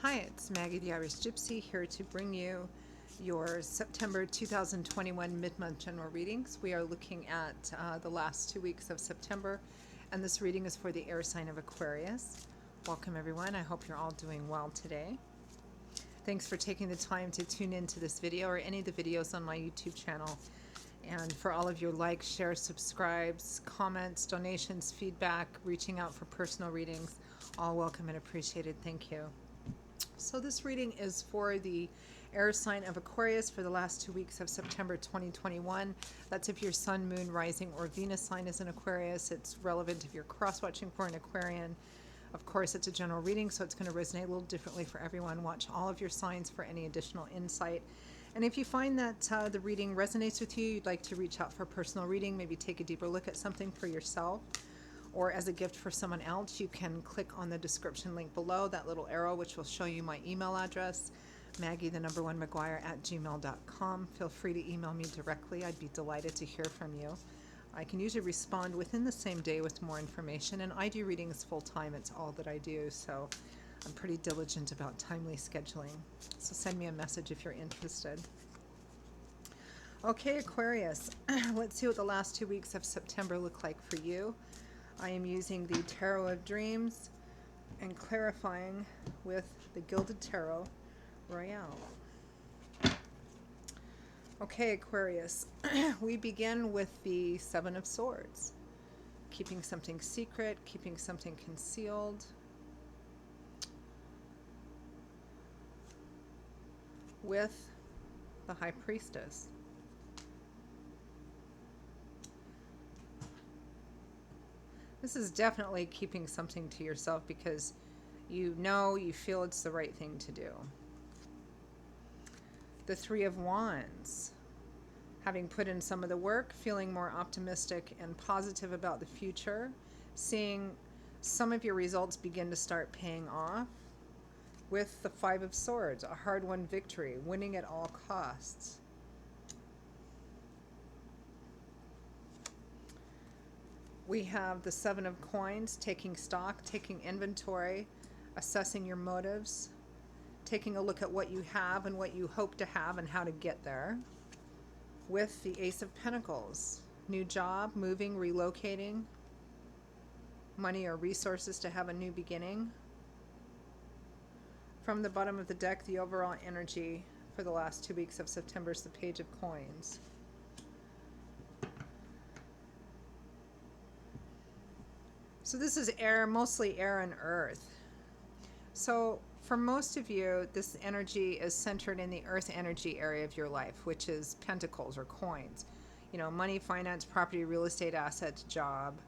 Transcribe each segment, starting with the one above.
Hi, it's Maggie the Irish Gypsy here to bring you your September 2021 mid-month general readings. We are looking at the last 2 weeks of September, and this reading is for the air sign of Aquarius. Welcome everyone. I hope you're all doing well today. Thanks for taking the time to tune into this video or any of the videos on my YouTube channel. And for all of your likes, shares, subscribes, comments, donations, feedback, reaching out for personal readings, all welcome and appreciated. Thank you. So this reading is for the air sign of Aquarius for the last 2 weeks of September 2021. That's if your sun, moon, rising, or Venus sign is in Aquarius. It's relevant if you're cross-watching for an Aquarian. Of course, it's a general reading, so it's going to resonate a little differently for everyone. Watch all of your signs for any additional insight. And if you find that the reading resonates with you, you'd like to reach out for a personal reading, maybe take a deeper look at something for yourself, or as a gift for someone else, you can click on the description link below, that little arrow, which will show you my email address, Maggie1McGuire@gmail.com. Feel free to email me directly. I'd be delighted to hear from you. I can usually respond within the same day with more information, and I do readings full time. It's all that I do, so I'm pretty diligent about timely scheduling. So send me a message if you're interested. Okay, Aquarius, let's see what the last 2 weeks of September look like for you. I am using the Tarot of Dreams and clarifying with the Gilded Tarot Royale. Okay, Aquarius, we begin with the Seven of Swords. Keeping something secret, keeping something concealed. With the High Priestess. This is definitely keeping something to yourself because you feel it's the right thing to do. The Three of Wands. Having put in some of the work, feeling more optimistic and positive about the future, seeing some of your results begin to start paying off. With the Five of Swords, a hard-won victory, winning at all costs. We have the Seven of Coins, taking stock, taking inventory, assessing your motives, taking a look at what you have and what you hope to have and how to get there. With the Ace of Pentacles, new job, moving, relocating, money or resources to have a new beginning. From the bottom of the deck, the overall energy for the last 2 weeks of September is the Page of Coins. So this is air, mostly air and earth. So for most of you, this energy is centered in the earth energy area of your life, which is pentacles or coins. You know, money, finance, property, real estate, assets, job.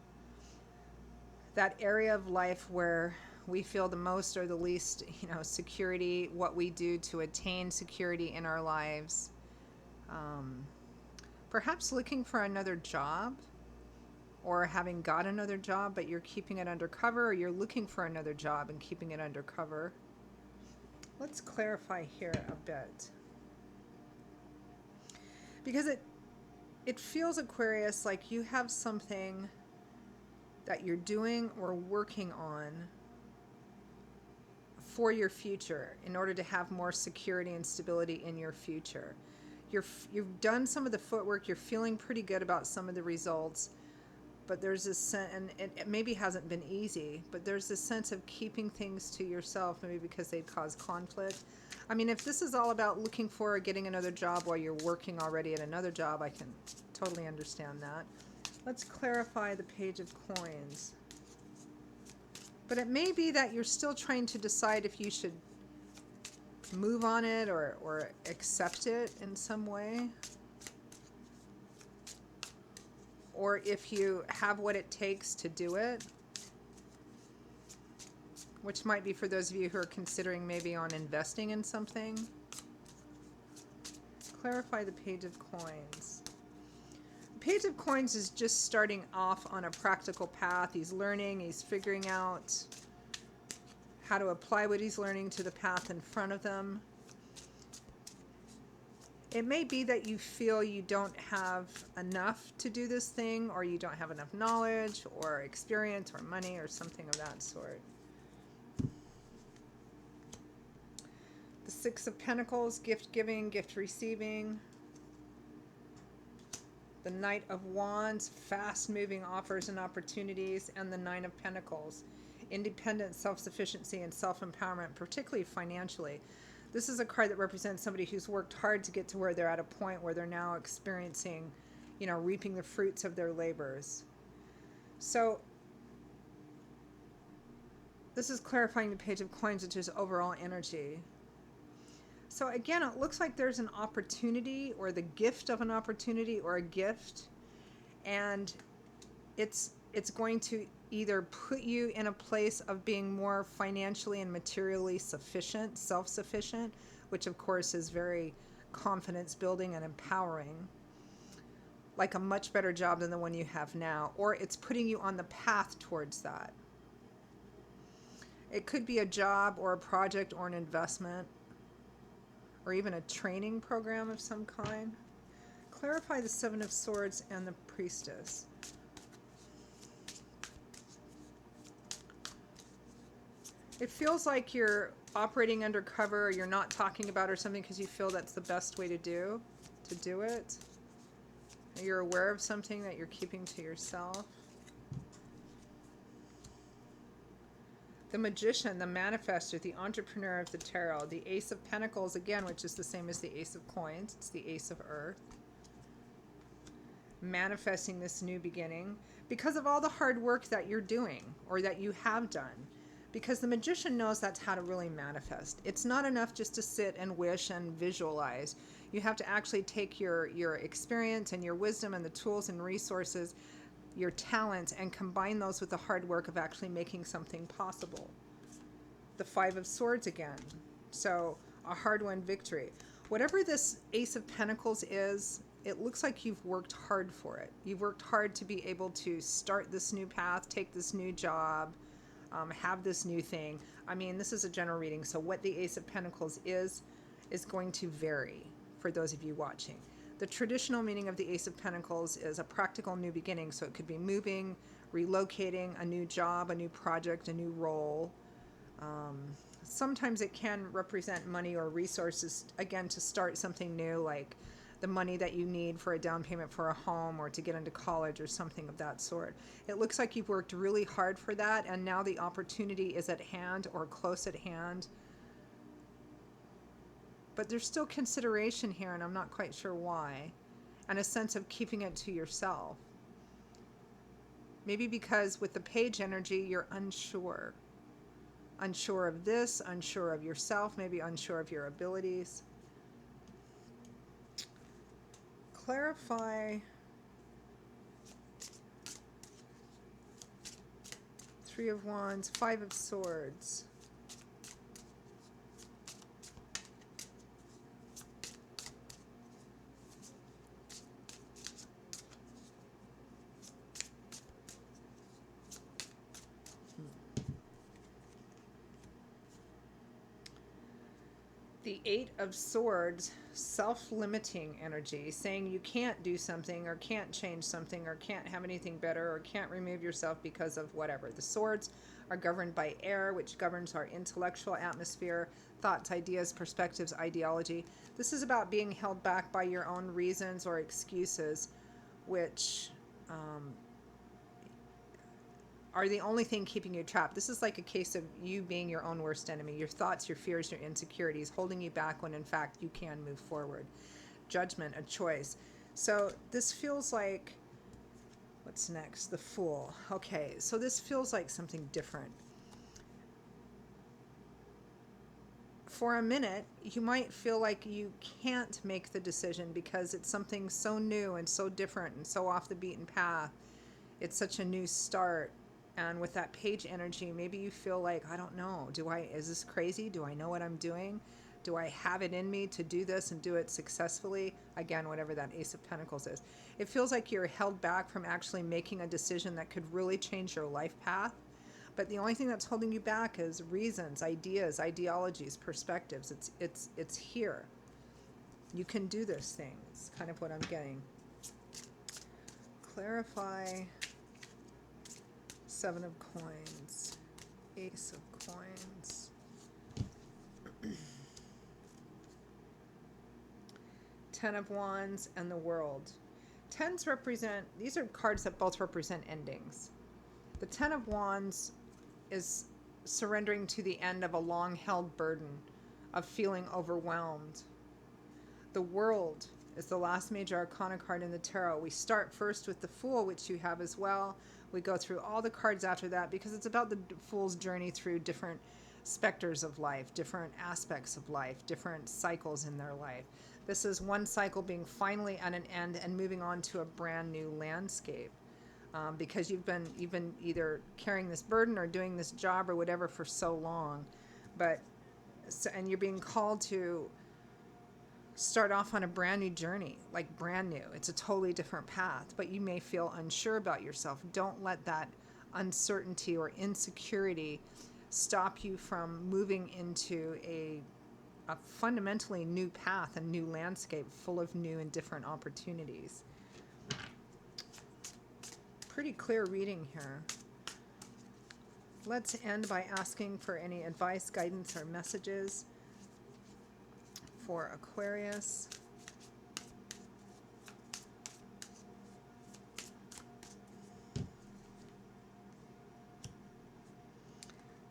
That area of life where we feel the most or the least, security, what we do to attain security in our lives. Perhaps looking for another job, or having got another job but you're keeping it undercover, or you're looking for another job and keeping it undercover. Let's clarify here a bit. Because it feels, Aquarius, like you have something that you're doing or working on for your future in order to have more security and stability in your future. You've done some of the footwork, you're feeling pretty good about some of the results, but there's this sense, and it maybe hasn't been easy, but there's this sense of keeping things to yourself, maybe because they've caused conflict. I mean, if this is all about looking for or getting another job while you're working already at another job, I can totally understand that. Let's clarify the Page of Coins. But it may be that you're still trying to decide if you should move on it or accept it in some way. Or if you have what it takes to do it, which might be for those of you who are considering maybe on investing in something. Clarify the Page of Coins. The Page of Coins is just starting off on a practical path. He's learning, he's figuring out how to apply what he's learning to the path in front of them. It may be that you feel you don't have enough to do this thing, or you don't have enough knowledge or experience or money or something of that sort. The Six of Pentacles, gift giving, gift receiving. The Knight of Wands, fast moving offers and opportunities. And the Nine of Pentacles, independence, self-sufficiency, and self-empowerment, particularly financially. This is a card that represents somebody who's worked hard to get to where they're at a point where they're now experiencing, you know, reaping the fruits of their labors. So this is clarifying the Page of Coins, which is overall energy. So again, it looks like there's an opportunity or the gift of an opportunity or a gift, and it's going to either put you in a place of being more financially and materially sufficient, self-sufficient, which of course is very confidence building and empowering, like a much better job than the one you have now, or it's putting you on the path towards that. It could be a job or a project or an investment, or even a training program of some kind. Clarify the Seven of Swords and the Priestess. It feels like you're operating undercover, or you're not talking about or something because you feel that's the best way to do it. You're aware of something that you're keeping to yourself. The Magician, the Manifester, the Entrepreneur of the Tarot, the Ace of Pentacles, again, which is the same as the Ace of Coins. It's the Ace of Earth. Manifesting this new beginning because of all the hard work that you're doing or that you have done. Because the Magician knows that's how to really manifest. It's not enough just to sit and wish and visualize. You have to actually take your experience and your wisdom and the tools and resources, your talents, and combine those with the hard work of actually making something possible. The Five of Swords again. So a hard-won victory. Whatever this Ace of Pentacles is, it looks like you've worked hard for it. You've worked hard to be able to start this new path, take this new job, have this new thing. I mean, this is a general reading, so what the Ace of Pentacles is going to vary for those of you watching. The traditional meaning of the Ace of Pentacles is a practical new beginning, so it could be moving, relocating, a new job, a new project, a new role. Sometimes it can represent money or resources, again, to start something new, like the money that you need for a down payment for a home or to get into college or something of that sort. It looks like you've worked really hard for that, and now the opportunity is at hand or close at hand. But there's still consideration here, and I'm not quite sure why, and a sense of keeping it to yourself. Maybe because with the Page energy, you're unsure. Unsure of this, unsure of yourself, maybe unsure of your abilities. Clarify Three of Wands, Five of Swords. The Eight of Swords, self-limiting energy, saying you can't do something or can't change something or can't have anything better or can't remove yourself because of whatever. The swords are governed by air, which governs our intellectual atmosphere, thoughts, ideas, perspectives, ideology. This is about being held back by your own reasons or excuses, which are the only thing keeping you trapped. This is like a case of you being your own worst enemy. Your thoughts, your fears, your insecurities holding you back when in fact you can move forward. Judgment, a choice. So this feels like, what's next? The Fool. Okay, so this feels like something different. For a minute, you might feel like you can't make the decision because it's something so new and so different and so off the beaten path. It's such a new start. And with that Page energy, maybe you feel like, I don't know, is this crazy? Do I know what I'm doing? Do I have it in me to do this and do it successfully? Again, whatever that Ace of Pentacles is. It feels like you're held back from actually making a decision that could really change your life path. But the only thing that's holding you back is reasons, ideas, ideologies, perspectives. It's here. You can do this thing. It's kind of what I'm getting. Clarify. Seven of Coins, Ace of Coins. Ten of Wands, and the World. Tens represent, these are cards that both represent endings. The Ten of Wands is surrendering to the end of a long-held burden of feeling overwhelmed. The World is the last major arcana card in the tarot. We start first with the Fool, which you have as well. We go through all the cards after that because it's about the Fool's journey through different specters of life, different aspects of life, different cycles in their life. This is one cycle being finally at an end and moving on to a brand new landscape. Because you've been either carrying this burden or doing this job or whatever for so long, and you're being called to start off on a brand new journey, like brand new. It's a totally different path, but you may feel unsure about yourself. Don't let that uncertainty or insecurity stop you from moving into a fundamentally new path, a new landscape full of new and different opportunities. Pretty clear reading here. Let's end by asking for any advice, guidance, or messages for Aquarius.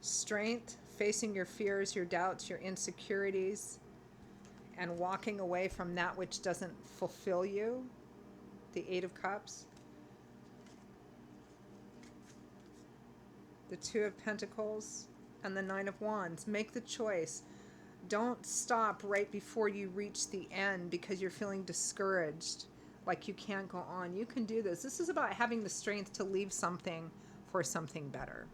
Strength, facing your fears, your doubts, your insecurities, and walking away from that which doesn't fulfill you. The Eight of Cups. The Two of Pentacles, and the Nine of Wands. Make the choice. Don't stop right before you reach the end because you're feeling discouraged, like you can't go on. You can do this. This is about having the strength to leave something for something better.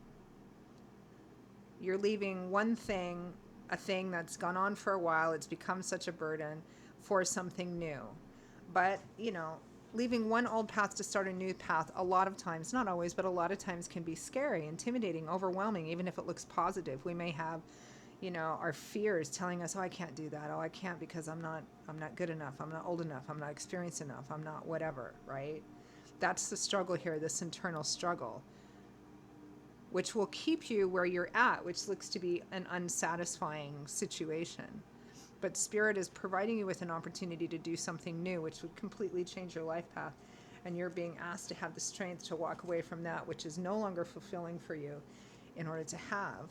You're leaving one thing, a thing that's gone on for a while, it's become such a burden, for something new. But, leaving one old path to start a new path, a lot of times, not always, but a lot of times can be scary, intimidating, overwhelming, even if it looks positive. We may have, our fears telling us, oh, I can't do that. Oh, I can't because I'm not good enough. I'm not old enough. I'm not experienced enough. I'm not whatever, right? That's the struggle here, this internal struggle, which will keep you where you're at, which looks to be an unsatisfying situation. But Spirit is providing you with an opportunity to do something new, which would completely change your life path. And you're being asked to have the strength to walk away from that, which is no longer fulfilling for you, in order to have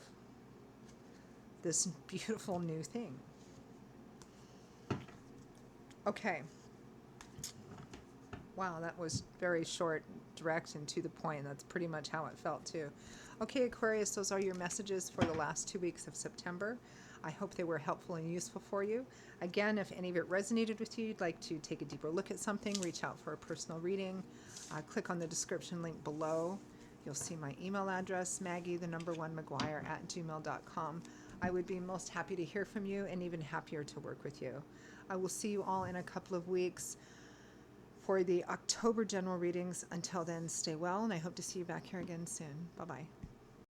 this beautiful new thing. Okay. Wow, that was very short, direct, and to the point. That's pretty much how it felt, too. Okay, Aquarius, those are your messages for the last 2 weeks of September. I hope they were helpful and useful for you. Again, if any of it resonated with you, you'd like to take a deeper look at something, reach out for a personal reading, click on the description link below. You'll see my email address, Maggie1McGuire@gmail.com. I would be most happy to hear from you and even happier to work with you. I will see you all in a couple of weeks for the October general readings. Until then, stay well, and I hope to see you back here again soon. Bye-bye.